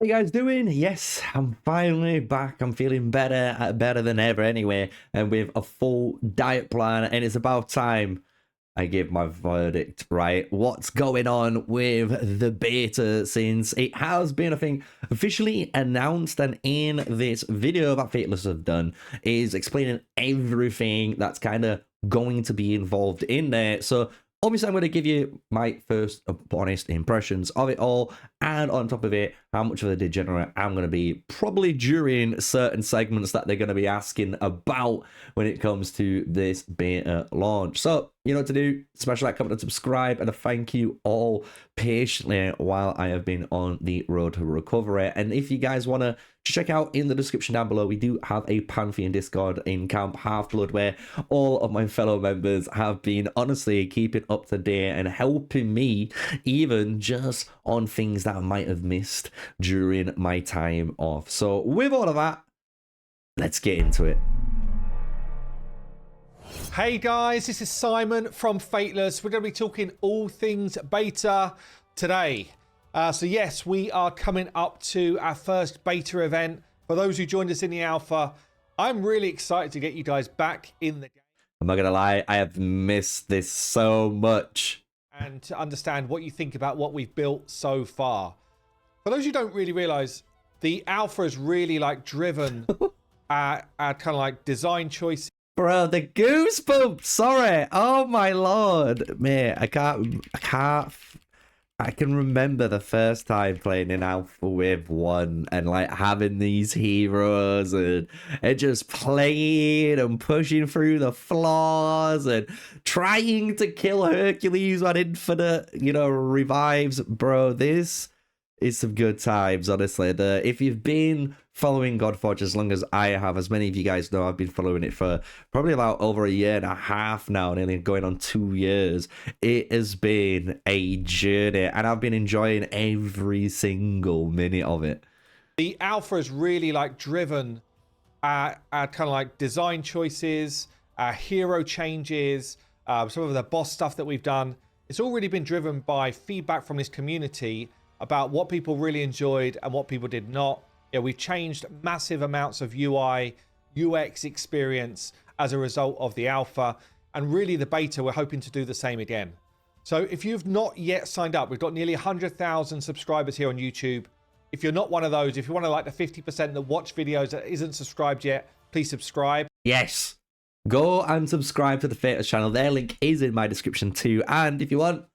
How you guys doing? Yes, I'm finally back. I'm feeling better than ever anyway, and with a full diet plan, and it's about time I give my verdict, right? What's going on with the beta, since it has been, I think, officially announced, and in this video that Fateless have done is explaining everything that's kind of going to be involved in there. So obviously, I'm going to give you my first honest impressions of it all, and on top of it, how much of a degenerate I'm going to be, probably during certain segments that they're going to be asking about when it comes to this beta launch. So, you know what to do, smash that comment and subscribe, and a thank you all patiently while I have been on the road to recovery. And if you guys want to check out, in the description down below, we do have a Pantheon Discord in Camp Half-Blood, where all of my fellow members have been honestly keeping up to date and helping me, even just on things that I might have missed during my time off. So with all of that, let's get into it. Hey guys, this is Simon from Fateless. We're going to be talking all things beta today. So yes, we are coming up to our first beta event. For those who joined us in the alpha, I'm really excited to get you guys back in the game. I'm not going to lie, I have missed this so much. And to understand what you think about what we've built so far. For those who don't really realize, the alpha is really like driven at kind of like design choices. Bro, the goosebumps, sorry. Oh my lord. Mate, I can remember the first time playing in Alpha Wave 1 and like having these heroes and just playing and pushing through the floors and trying to kill Hercules on infinite, revives. Bro, this is some good times, honestly. If you've been following Godforge as long as I have, as many of you guys know, I've been following it for probably about over a year and a half now, nearly going on 2 years. It has been a journey, and I've been enjoying every single minute of it. The alpha is really like driven at kind of like design choices, hero changes, some of the boss stuff that we've done. It's all really been driven by feedback from this community about what people really enjoyed and what people did not. Yeah, we've changed massive amounts of UI, UX experience as a result of the alpha, and really the beta, we're hoping to do the same again. So if you've not yet signed up, we've got nearly 100,000 subscribers here on YouTube. If you're not one of those, if you're one of like the 50% that watch videos that isn't subscribed yet, please subscribe. Yes, go and subscribe to the Fateless channel. Their link is in my description too. And if you want,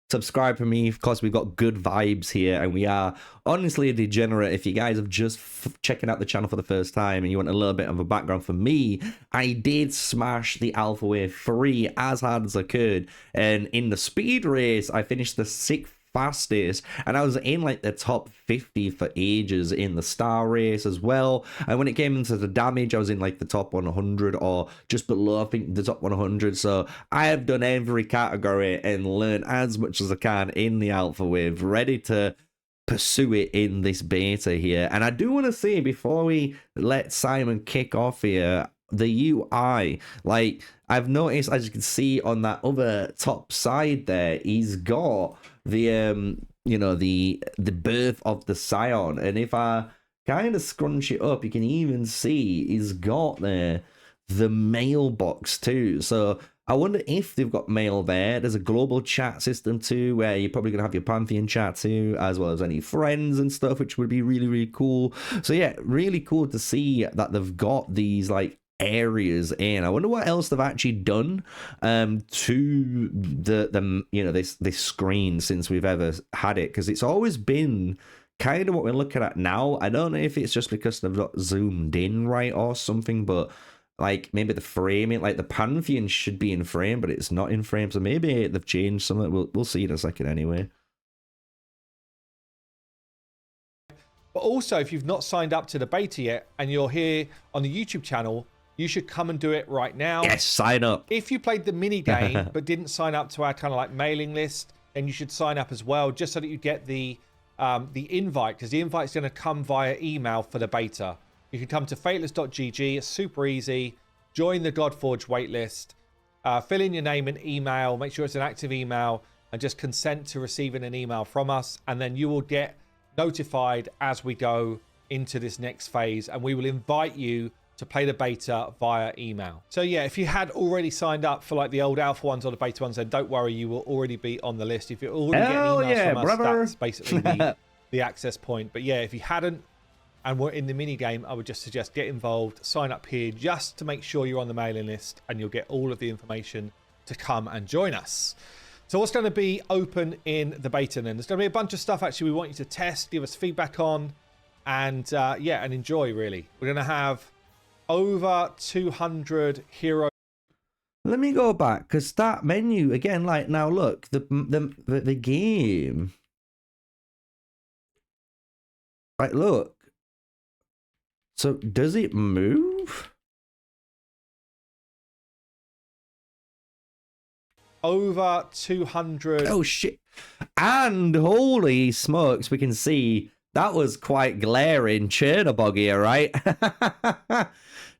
subscribe for me. Of course, we've got good vibes here, and we are honestly a degenerate. If you guys have just checking out the channel for the first time and you want a little bit of a background for me, I did smash the Alpha Wave 3 as hard as I could, and in the speed race I finished the 6th fastest, and I was in like the top 50 for ages in the star race as well. And when it came into the damage, I was in like the top 100 or just below, I think, the top 100. So I have done every category and learned as much as I can in the Alpha Wave, ready to pursue it in this beta here. And I do want to say, before we let Simon kick off here, the UI, like I've noticed, as you can see on that other top side there, he's got the the birth of the Scion, and if I kind of scrunch it up, you can even see he's got there the mailbox too. So I wonder if they've got mail there. There's a global chat system too, where you're probably gonna have your Pantheon chat too, as well as any friends and stuff, which would be really, really cool. So yeah, really cool to see that they've got these like areas in. I wonder what else they've actually done to the this screen since we've ever had it, because it's always been kind of what we're looking at now. I don't know if it's just because they've not zoomed in right or something, but like maybe the framing, like the Pantheon should be in frame, but it's not in frame, so maybe they've changed something. We'll see in a second anyway. But also, if you've not signed up to the beta yet and you're here on the YouTube channel, you should come and do it right now. Yes, sign up. If you played the mini game but didn't sign up to our kind of like mailing list, then you should sign up as well, just so that you get the invite, because the invite's going to come via email for the beta. You can come to fateless.gg. It's super easy. Join the Godforge waitlist. Fill in your name and email. Make sure it's an active email, and just consent to receiving an email from us, and then you will get notified as we go into this next phase, and we will invite you to play the beta via email. So yeah, if you had already signed up for like the old alpha ones or the beta ones, then don't worry, you will already be on the list. If you're already getting emails from us, that's basically the access point. But yeah, if you hadn't and were in the mini game, I would just suggest get involved, sign up here just to make sure you're on the mailing list, and you'll get all of the information to come and join us. So what's going to be open in the beta then? There's going to be a bunch of stuff actually we want you to test, give us feedback on, and yeah, and enjoy really. We're going to have over 200 heroes. Let me go back, because that menu again, like now look, the game, like look, so does it move? Over 200. Oh shit. And holy smokes, we can see that was quite glaring. Chernobog here, right?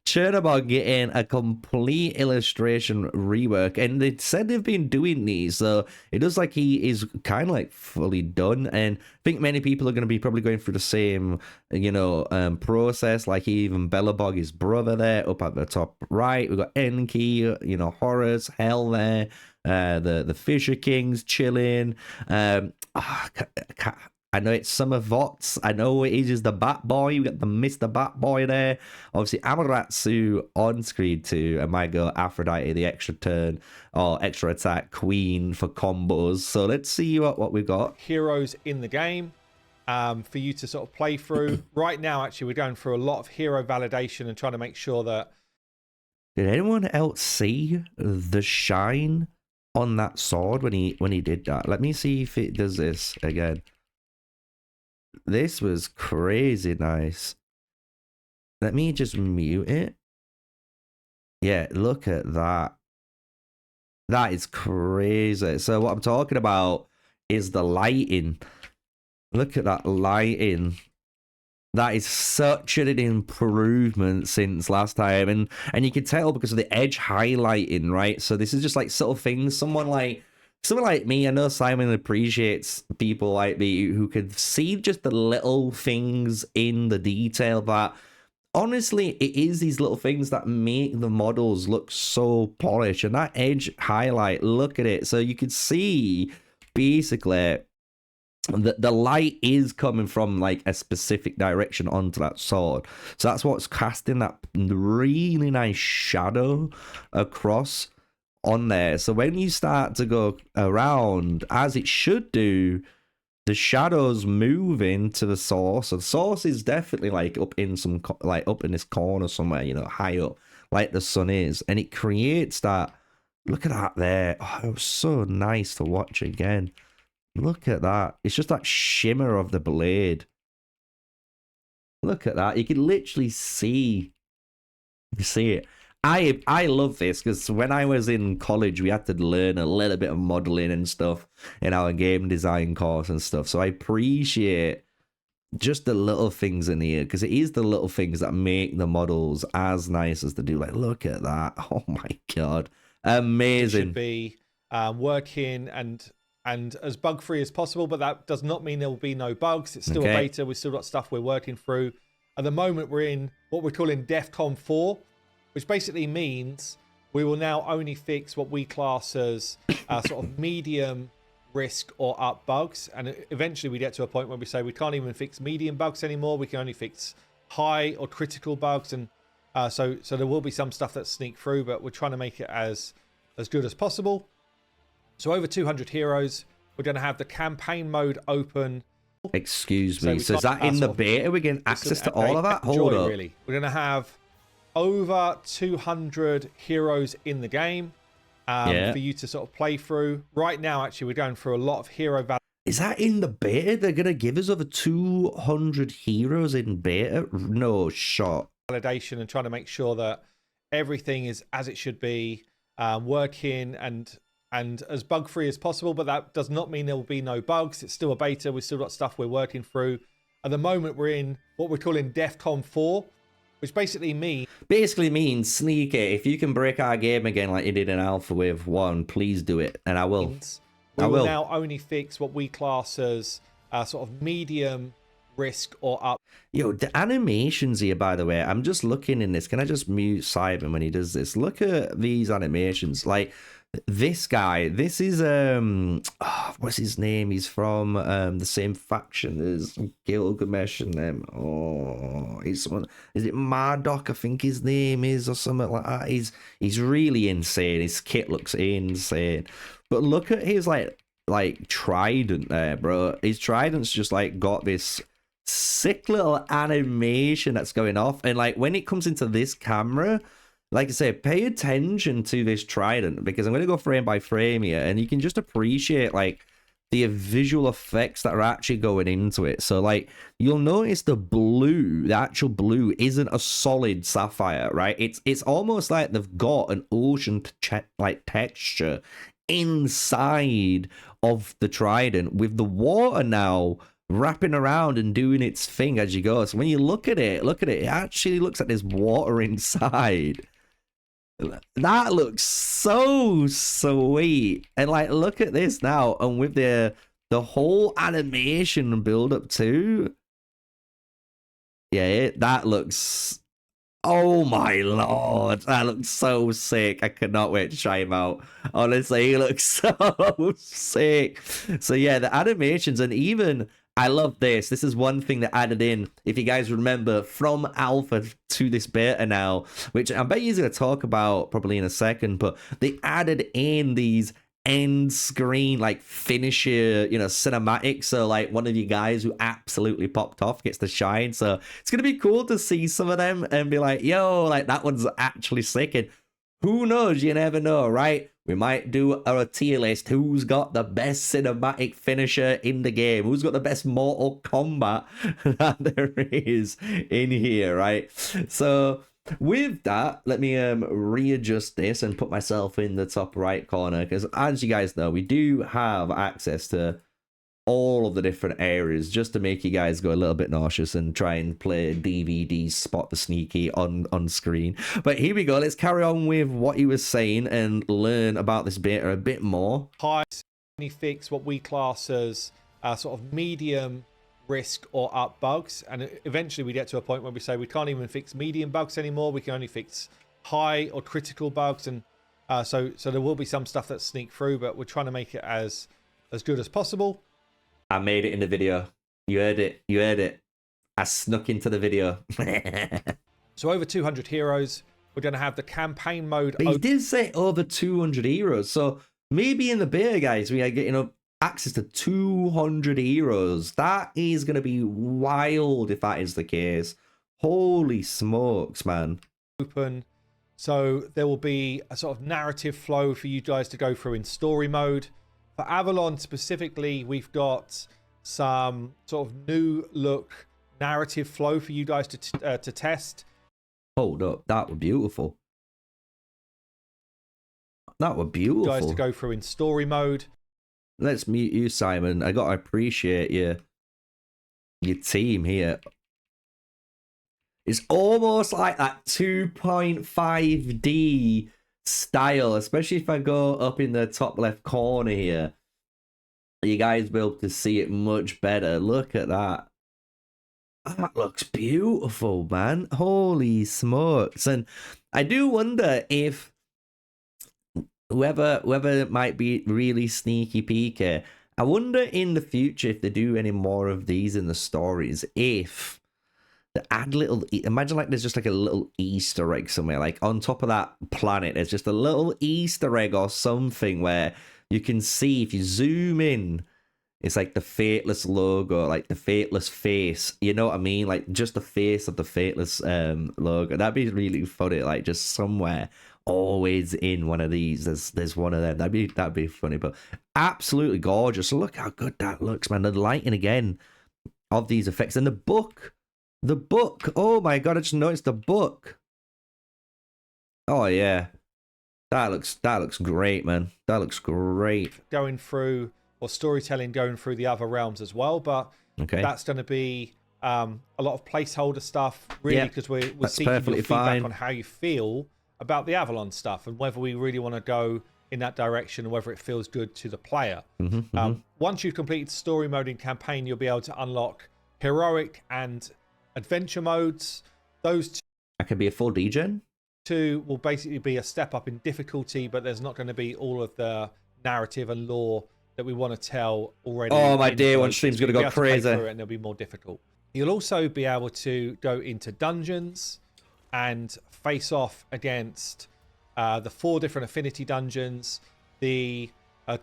Chernobog getting a complete illustration rework, and they said they've been doing these, so it looks like he is kind of like fully done. And I think many people are going to be probably going through the same, you know, process. Like even Bellabog, his brother, there up at the top right. We've got Enki, you know, Horus, Hell there. The Fisher Kings chilling. I know it's Summer Vots. I know it is the Bat Boy. We got the Mr. Bat Boy there. Obviously, Amaterasu on screen too. And might go Aphrodite, the extra turn or extra attack queen for combos. So let's see what we've got. Heroes in the game for you to sort of play through. Right now, actually, we're going through a lot of hero validation and trying to make sure that. Did anyone else see the shine on that sword when he did that? Let me see if it does this again. This was crazy nice. Let me just mute it. Yeah, look at that. That is crazy. So what I'm talking about is the lighting. Look at that lighting. That is such an improvement since last time. And you can tell because of the edge highlighting, right? So this is just like subtle things. Someone like me, I know Simon appreciates people like me who can see just the little things in the detail, but honestly, it is these little things that make the models look so polished. And that edge highlight, look at it. So you can see basically the light is coming from like a specific direction onto that sword. So that's what's casting that really nice shadow across on there. So when you start to go around, as it should do, the shadows move into the source. So the source is definitely like up in some, like up in this corner somewhere, you know, high up, like the sun is. And it creates that, look at that there. Oh, it was so nice to watch again. Look at that. It's just that shimmer of the blade. Look at that. You can literally see it. I love this because when I was in college, we had to learn a little bit of modeling and stuff in our game design course and stuff. So I appreciate just the little things in here because it is the little things that make the models as nice as they do. Like, look at that. Oh my God. Amazing. It should be working and as bug free as possible, but that does not mean there will be no bugs. It's still a beta. We've still got stuff we're working through. At the moment, we're in what we're calling DEFCON 4, which basically means we will now only fix what we class as sort of medium risk or up bugs. And eventually we get to a point where we say we can't even fix medium bugs anymore. We can only fix high or critical bugs. And so there will be some stuff that sneak through, but we're trying to make it as good as possible. So over 200 heroes. We're going to have the campaign mode open. Excuse me. So is that in the beta? We're getting access to all of that? Hold up. Really. We're going to have over 200 heroes in the game for you to sort of play through. Right now, actually, we're going through a lot of hero value. Is that in the beta? They're going to give us over 200 heroes in beta? No shot. Validation and trying to make sure that everything is as it should be, working and as bug free as possible, but that does not mean there will be no bugs. It's still a beta. We've still got stuff we're working through. At the moment, we're in what we're calling DEFCON 4, which basically means Sneaky, if you can break our game again like you did in Alpha Wave 1, please do it, and I will. We will now only fix what we class as sort of medium risk, or up. Yo, the animations here, by the way, I'm just looking in this. Can I just mute Simon when he does this? Look at these animations. Like this guy, this is what's his name? He's from the same faction as Gilgamesh and them. Oh, he's someone. Is it Marduk? I think his name is, or something like that. He's really insane. His kit looks insane. But look at his like trident there, bro. His trident's just like got this sick little animation that's going off, and like when it comes into this camera, like I say, pay attention to this trident, because I'm going to go frame by frame here, and you can just appreciate like the visual effects that are actually going into it. So like you'll notice the blue, the actual blue isn't a solid sapphire, right? It's almost like they've got an ocean like texture inside of the trident, with the water now wrapping around and doing its thing as you go. So when you look at it, it actually looks like there's water inside. That looks so sweet. And like, look at this now, and with the whole animation build up too. Yeah, that looks, oh my lord, that looks so sick. I cannot wait to try him out. Honestly, he looks so sick. So yeah, the animations, and even I love this. This is one thing that added in, if you guys remember, from alpha to this beta now, which I bet you're going to talk about probably in a second, but they added in these end screen like finisher, you know, cinematics. So like one of you guys who absolutely popped off gets to shine. So it's going to be cool to see some of them and be like, yo, like that one's actually sick. And who knows? You never know, right? We might do a tier list. Who's got the best cinematic finisher in the game? Who's got the best Mortal Kombat that there is in here, right? So with that, let me readjust this and put myself in the top right corner, because as you guys know, we do have access to all of the different areas, just to make you guys go a little bit nauseous and try and play DVD Spot the Sneaky on screen. But here we go. Let's carry on with what he was saying and learn about this beta a bit more. High fix what we class as sort of medium risk or up bugs, and eventually we get to a point where we say we can't even fix medium bugs anymore. We can only fix high or critical bugs, and so there will be some stuff that sneak through, but we're trying to make it as good as possible. I made it in the video. You heard it. You heard it. I snuck into the video. So over 200 heroes. We're going to have the campaign mode. But he did say over 200 heroes. So maybe in the beta, guys, we are getting access to 200 heroes. That is going to be wild if that is the case. Holy smokes, man. Open. So there will be a sort of narrative flow for you guys to go through in story mode. For Avalon specifically, we've got some sort of new look narrative flow for you guys to test. Hold up, that was beautiful. That was beautiful. Guys to go through in story mode. Let's mute you, Simon. I gotta appreciate your team here. It's almost like that 2.5D style, especially if I go up in the top left corner here. You guys will be able to see it much better. Look at that. That looks beautiful, man. Holy smokes. And I do wonder if whoever might be really sneaky peeky, I wonder in the future if they do any more of these in the stories, if they add little, imagine like there's just like a little Easter egg somewhere, like on top of that planet, there's just a little Easter egg or something where you can see, if you zoom in, it's like the Fateless logo, like the Fateless face, you know what I mean? Like just the face of the Fateless logo. That'd be really funny, like just somewhere always in one of these there's one of them. That'd be funny. But absolutely gorgeous. Look how good that looks, man. The lighting again of these effects, and the book, oh my god, I just noticed the book. Oh yeah, that looks great, man. That looks great. Going through, or storytelling going through the other realms as well, but okay, that's going to be a lot of placeholder stuff, really, because we're seeking your feedback on how you feel about the Avalon stuff and whether we really want to go in that direction and whether it feels good to the player. Once you've completed story mode in campaign, you'll be able to unlock heroic and adventure modes. Those That could be a full degen. two will basically be a step up in difficulty, but there's not going to be all of the narrative and lore that we want to tell already. Oh my day one those. stream's So gonna you'll be go able to play crazy. through it and it'll be more difficult. You'll also be able to go into dungeons and face off against the 4 different affinity dungeons, the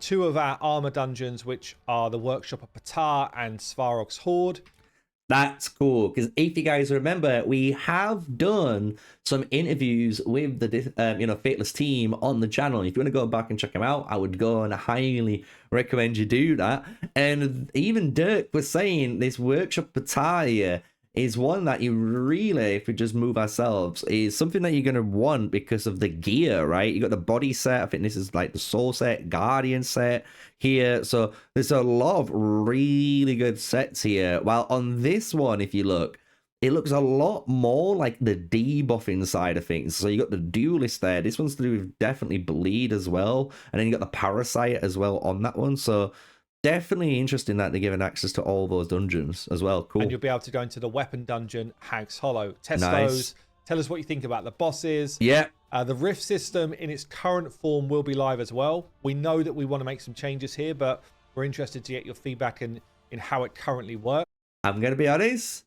2 of our armor dungeons, which are the Workshop of Ptah and Svarog's Horde. That's cool, because if you guys remember, we have done some interviews with the Fateless team on the channel. If you want to go back and check them out, I would go and highly recommend you do that. And even Dirk was saying this Workshop Ptah is one that you really, if we just move ourselves, is something that you're going to want because of the gear, right? You got the body set. I think this is like the soul set, guardian set here. So there's a lot of really good sets here. While on this one, if you look, it looks a lot more like the debuffing side of things. So you got the duelist there. This one's to do with definitely bleed as well. And then you got the parasite as well on that one. So definitely interesting that they're giving access to all those dungeons as well. Cool. And you'll be able to go into the weapon dungeon, Hag's Hollow. Test Nice. those. Tell us what you think about the bosses. Yeah. The rift system in its current form will be live as well. We know that we want to make some changes here, but we're interested to get your feedback in how it currently works. I'm going to be honest.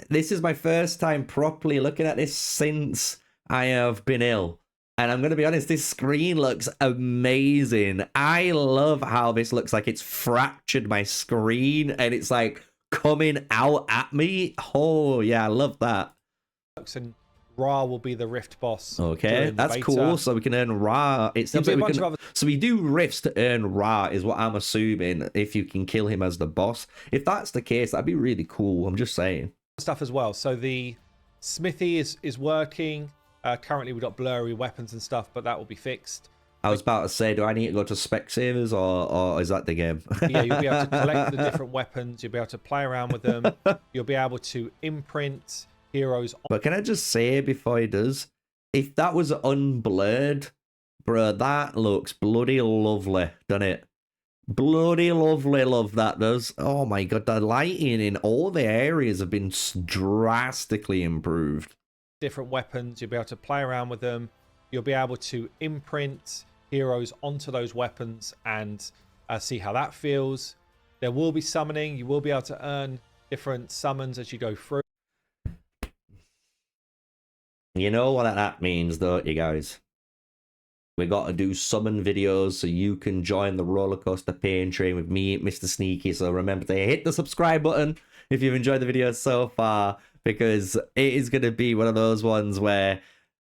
This is my first time properly looking at this since I have been ill. And I'm going to be honest, this screen looks amazing. I love how this looks like it's fractured my screen and it's like coming out at me. Oh, yeah, I love that. And Ra will be the rift boss. Okay, during the that's beta. cool. So we can earn Ra. It seems like There'll be we a bunch can... of other So we do rifts to earn Ra, is what I'm assuming, if you can kill him as the boss. If that's the case, that'd be really cool. I'm just saying. stuff as well. So the smithy is working. Currently, we've got blurry weapons and stuff, but that will be fixed. I was about to say, do I need to go to Specsavers or is that the game? Yeah, you'll be able to collect the different weapons. You'll be able to play around with them. You'll be able to imprint heroes. But can I just say before he does, if that was unblurred, bro, that looks bloody lovely, doesn't it? Bloody lovely, love that does. Oh my god, the lighting in all the areas have been drastically improved. Different weapons. You'll be able to play around with them. You'll be able to imprint heroes onto those weapons and see how that feels. There will be summoning. You will be able to earn different summons as you go through. You know what that means, don't you guys? We got to do summon videos so you can join the roller coaster pain train with me, MrSneakyy. So remember to hit the subscribe button if you've enjoyed the video so far, because it is going to be one of those ones where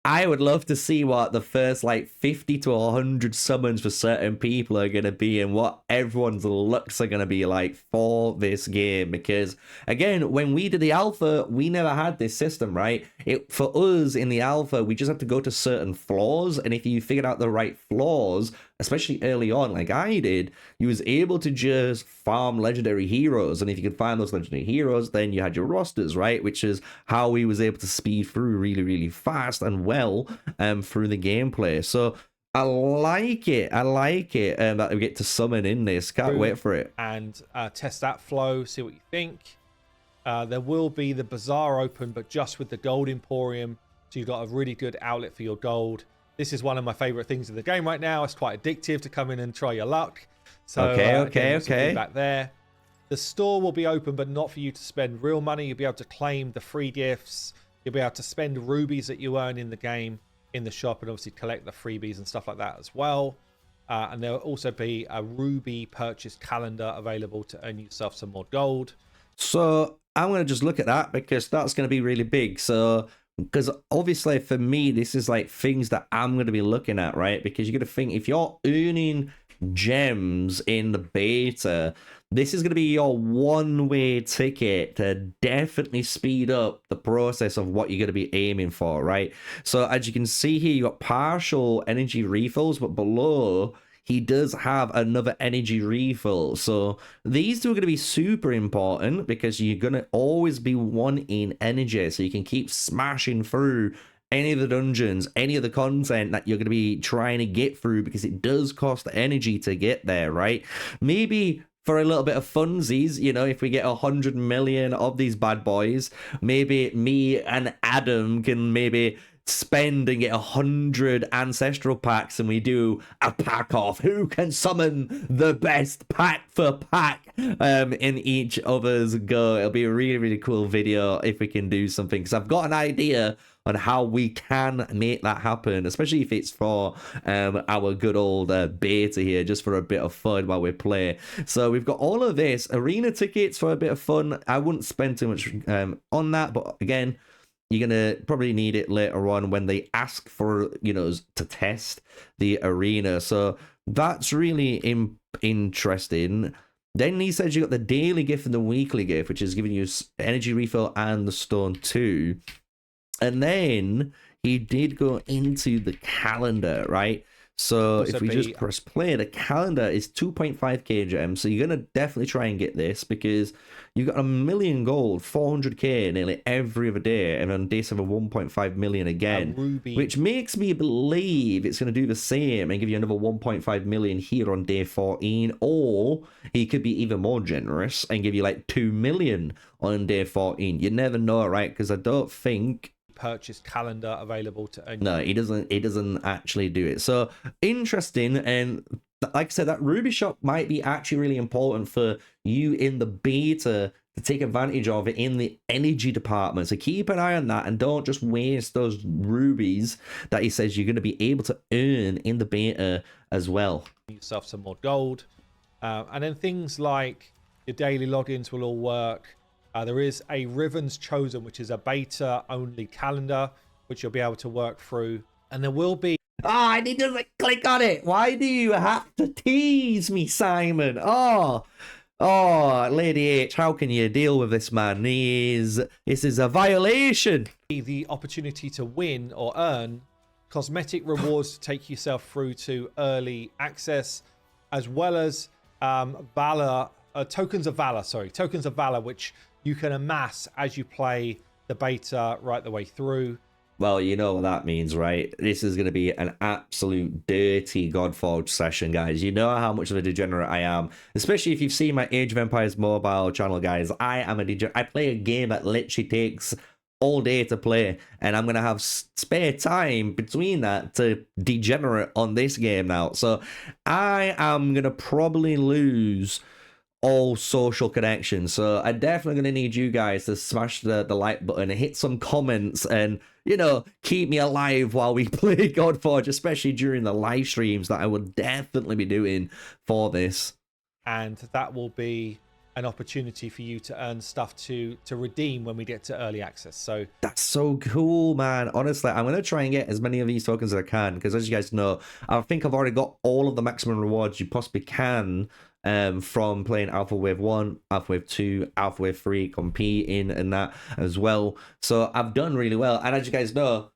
I would love to see what the first like 50 to 100 summons for certain people are going to be and what everyone's looks are going to be like for this game. Because again, when we did the alpha, we never had this system, right? For us in the alpha, we just had to go to certain floors. And if you figured out the right floors, especially early on, like I did, you was able to just farm legendary heroes. And if you could find those legendary heroes, then you had your rosters, right? Which is how we was able to speed through really, really fast and well through the gameplay. So I like it. I like it that we get to summon in this. Can't wait for it. And test that flow, see what you think. There will be the bazaar open, but just with the gold emporium. So you've got a really good outlet for your gold. This is one of my favorite things in the game right now. It's quite addictive to come in and try your luck. So okay. Back there. The store will be open, but not for you to spend real money. You'll be able to claim the free gifts. You'll be able to spend rubies that you earn in the game in the shop, and obviously collect the freebies and stuff like that as well. And there will also be a ruby purchase calendar available to earn yourself some more gold. So I'm going to just look at that because that's going to be really big. So because obviously for me, this is like things that I'm going to be looking at, right? Because you're going to think if you're earning gems in the beta, this is going to be your one-way ticket to definitely speed up the process of what you're going to be aiming for, right? So as you can see here, you got partial energy refills, but below he does have another energy refill. So these two are going to be super important because you're going to always be wanting energy, so you can keep smashing through any of the dungeons, any of the content that you're going to be trying to get through, because it does cost energy to get there, right? Maybe for a little bit of funsies, you know, if we get 100 million of these bad boys, maybe me and Adam can maybe spend and get 100 ancestral packs, and we do a pack off who can summon the best pack for pack in each other's go. It'll be a really, really cool video if we can do something, because I've got an idea on how we can make that happen, especially if it's for our good old beta here, just for a bit of fun while we play. So we've got all of this arena tickets for a bit of fun. I wouldn't spend too much on that, but again, you're gonna probably need it later on when they ask for, you know, to test the arena. So that's really interesting. Then he says you got the daily gift and the weekly gift, which is giving you energy refill and the stone too. And then he did go into the calendar, right? So if we just press play, the calendar is 2.5k gems. So you're going to definitely try and get this, because you've got 1 million gold, 400k nearly every other day. And on day 7, 1.5 million again, which makes me believe it's going to do the same and give you another 1.5 million here on day 14. Or he could be even more generous and give you like 2 million on day 14. You never know, right? Because I don't think purchase calendar available to earn. No, he doesn't actually do it. So interesting. And like I said, that ruby shop might be actually really important for you in the beta to take advantage of it in the energy department. So keep an eye on that and don't just waste those rubies that he says you're going to be able to earn in the beta as well. Yourself some more gold, and then things like your daily logins will all work. There is a Rivens Chosen, which is a beta-only calendar, which you'll be able to work through. And there will be... I need to click on it. Why do you have to tease me, Simon? Oh, Lady H, how can you deal with this man? This is a violation. The opportunity to win or earn cosmetic rewards to take yourself through to early access, as well as tokens of valor, which you can amass as you play the beta right the way through. Well, you know what that means, right? This is going to be an absolute dirty Godforge session, guys. You know how much of a degenerate I am, especially if you've seen my Age of Empires mobile channel, guys. I am a degenerate. I play a game that literally takes all day to play, and I'm going to have spare time between that to degenerate on this game now. So I am going to probably lose all social connections. So I'm definitely going to need you guys to smash the like button and hit some comments and, you know, keep me alive while we play Godforge, especially during the live streams that I will definitely be doing for this. And that will be an opportunity for you to earn stuff to redeem when we get to early access. So that's so cool, man. Honestly, I'm going to try and get as many of these tokens as I can, because as you guys know, I think I've already got all of the maximum rewards you possibly can from playing Alpha Wave 1, Alpha Wave 2, Alpha Wave 3, competing and that as well. So I've done really well. And as you guys know,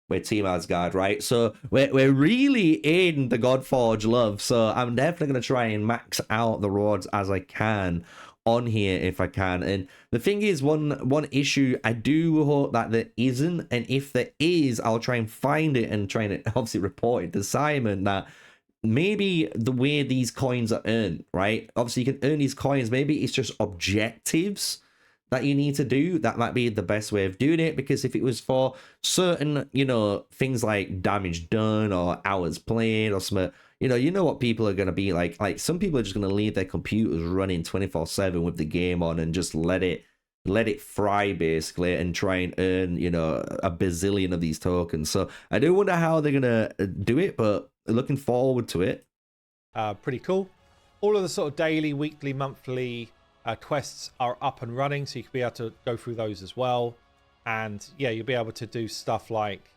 we're Team Asgard, right? So we're really in the Godforge love. So I'm definitely going to try and max out the rewards as I can on here if I can. And the thing is, one issue I do hope that there isn't, and if there is, I'll try and find it and try and obviously report it to Simon, that maybe the way these coins are earned, right? Obviously, you can earn these coins. Maybe it's just objectives that you need to do. That might be the best way of doing it, because if it was for certain, you know, things like damage done or hours played or something, you know what people are going to be like. Like, some people are just going to leave their computers running 24/7 with the game on and just let it fry, basically, and try and earn, you know, a bazillion of these tokens. So I do wonder how they're going to do it, but looking forward to it. Pretty cool. All of the sort of daily, weekly, monthly quests are up and running, so you can be able to go through those as well. And yeah, you'll be able to do stuff like,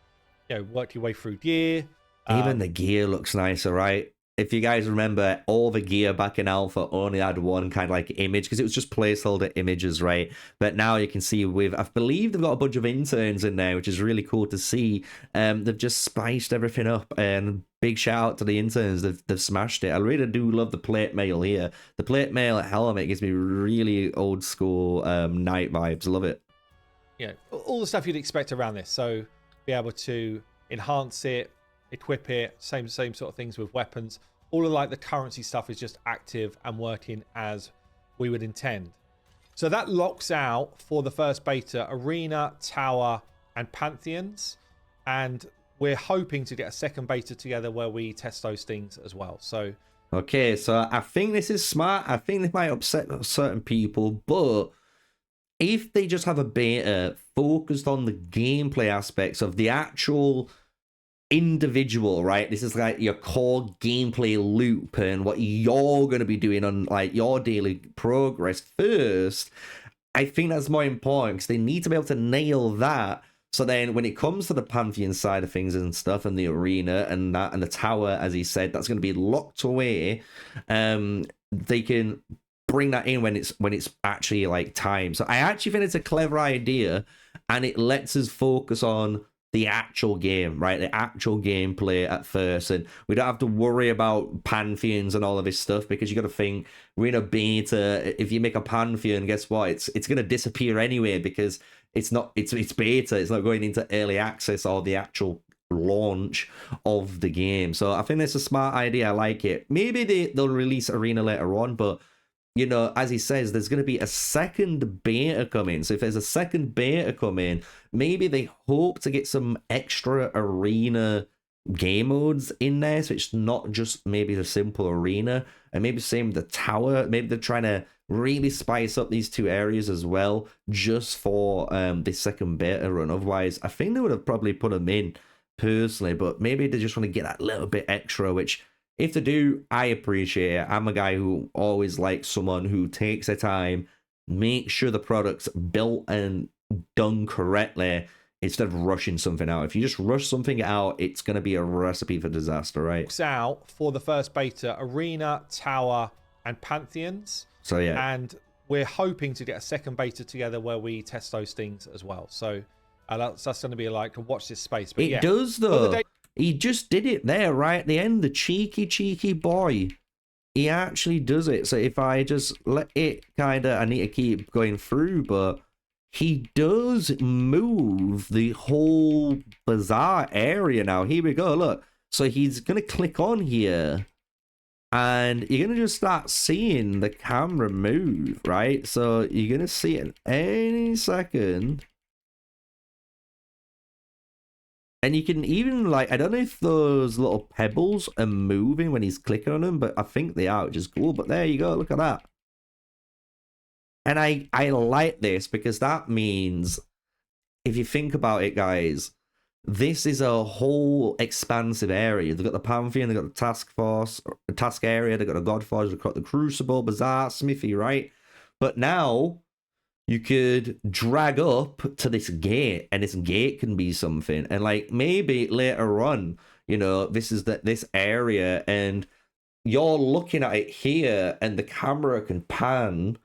you know, work your way through gear. Even the gear looks nicer, right? If you guys remember, all the gear back in Alpha only had one kind of like image, because it was just placeholder images, right? But now you can see I believe they've got a bunch of interns in there, which is really cool to see. They've just spiced everything up, and big shout out to the interns. They've smashed it. I really do love the plate mail here. The plate mail helmet gives me really old school knight vibes. Love it. Yeah, all the stuff you'd expect around this. So be able to enhance it, equip it, same sort of things with weapons. all of like the currency stuff is just active and working as we would intend. So that locks out for the first beta Arena, Tower, and Pantheons. And we're hoping to get a second beta together where we test those things as well. So okay, so I think this is smart. I think this might upset certain people, but if they just have a beta focused on the gameplay aspects of the actual individual, right? This is like your core gameplay loop and what you're going to be doing on like your daily progress first. I think that's more important because they need to be able to nail that. So then when it comes to the Pantheon side of things and stuff and the arena and that and the tower, as he said, that's going to be locked away. They can bring that in when it's actually like time. So I actually think it's a clever idea and it lets us focus on the actual game, right? The actual gameplay at first. And we don't have to worry about Pantheons and all of this stuff because you got to think we're in a beta. If you make a Pantheon, guess what? It's going to disappear anyway because it's beta. It's not going into early access or the actual launch of the game. So I think that's a smart idea. I like it. Maybe they'll release Arena later on, but you know, as he says, there's going to be a second beta coming. So if there's a second beta coming, maybe they hope to get some extra arena game modes in there. So it's not just maybe the simple arena. And maybe same with the tower. Maybe they're trying to really spice up these two areas as well, just for this second beta run. Otherwise, I think they would have probably put them in personally. But maybe they just want to get that little bit extra, which if they do, I appreciate it. I'm a guy who always likes someone who takes their time, make sure the product's built and done correctly instead of rushing something out. If you just rush something out, it's going to be a recipe for disaster, right? locks out for the first beta Arena, Tower, and Pantheons. So yeah. And we're hoping to get a second beta together where we test those things as well. So that's going to be like to watch this space. But It does though. He just did it there right at the end. The cheeky boy. He actually does it. So if I just let it kind of, I need to keep going through, but he does move the whole bazaar area now. Here we go. Look. So he's going to click on here and you're going to just start seeing the camera move, right? So you're going to see it any second. And you can even, like, I don't know if those little pebbles are moving when he's clicking on them, but I think they are, which is cool. But there you go, look at that. And I like this because that means, if you think about it, guys, this is a whole expansive area. They've got the Pantheon, they've got the task force, the task area, they've got the Godforge, they've got the Crucible, Bazaar, Smithy, right? But now you could drag up to this gate, and this gate can be something. And like maybe later on, you know, this is this area, and you're looking at it here, and the camera can pan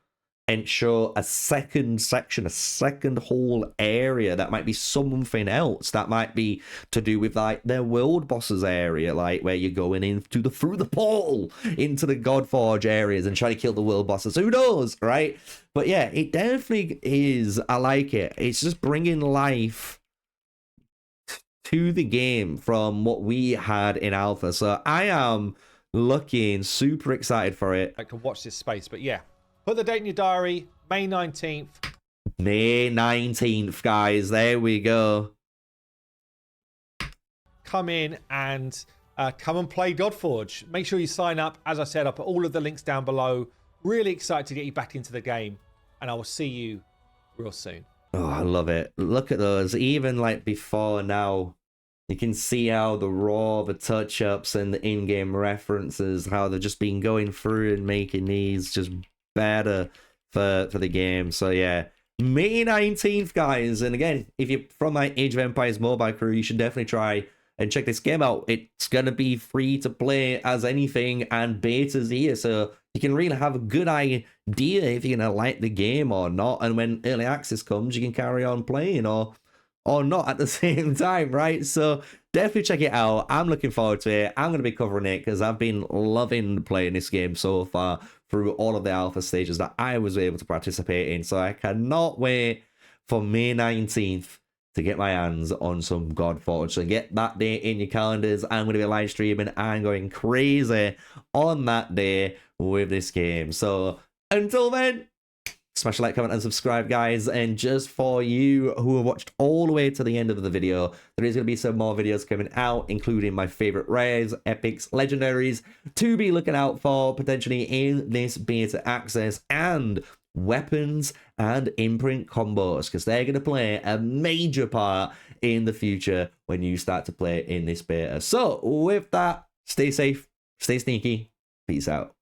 and show a second section, a second whole area that might be something else. That might be to do with like their world bosses area, like where you're going in through the portal into the Godforge areas and trying to kill the world bosses. Who knows, right? But yeah, it definitely is. I like it. It's just bringing life to the game from what we had in alpha. So I am looking super excited for it. I can watch this space, but yeah. Put the date in your diary, May 19th. May 19th, guys. There we go. Come in and come and play Godforge. Make sure you sign up. As I said, I'll put all of the links down below. Really excited to get you back into the game. And I will see you real soon. Oh, I love it. Look at those. Even like before now, you can see how the touch-ups and the in-game references, how they've just been going through and making these just better for the game. So yeah, May 19th, guys. And again, if you're from my Age of Empires mobile crew, you should definitely try and check this game out. It's gonna be free to play as anything, and beta's here, so you can really have a good idea if you're gonna like the game or not. And when early access comes, you can carry on playing or not at the same time, right? So definitely check it out. I'm looking forward to it. I'm going to be covering it because I've been loving playing this game so far through all of the alpha stages that I was able to participate in. So I cannot wait for May 19th to get my hands on some Godforge. So get that day in your calendars. I'm going to be live streaming and going crazy on that day with this game. So until then, smash a like, comment, and subscribe, guys. And just for you who have watched all the way to the end of the video, there is going to be some more videos coming out, including my favorite rares, epics, legendaries, to be looking out for potentially in this beta access, and weapons and imprint combos, because they're going to play a major part in the future when you start to play in this beta. So with that, stay safe, stay sneaky, peace out.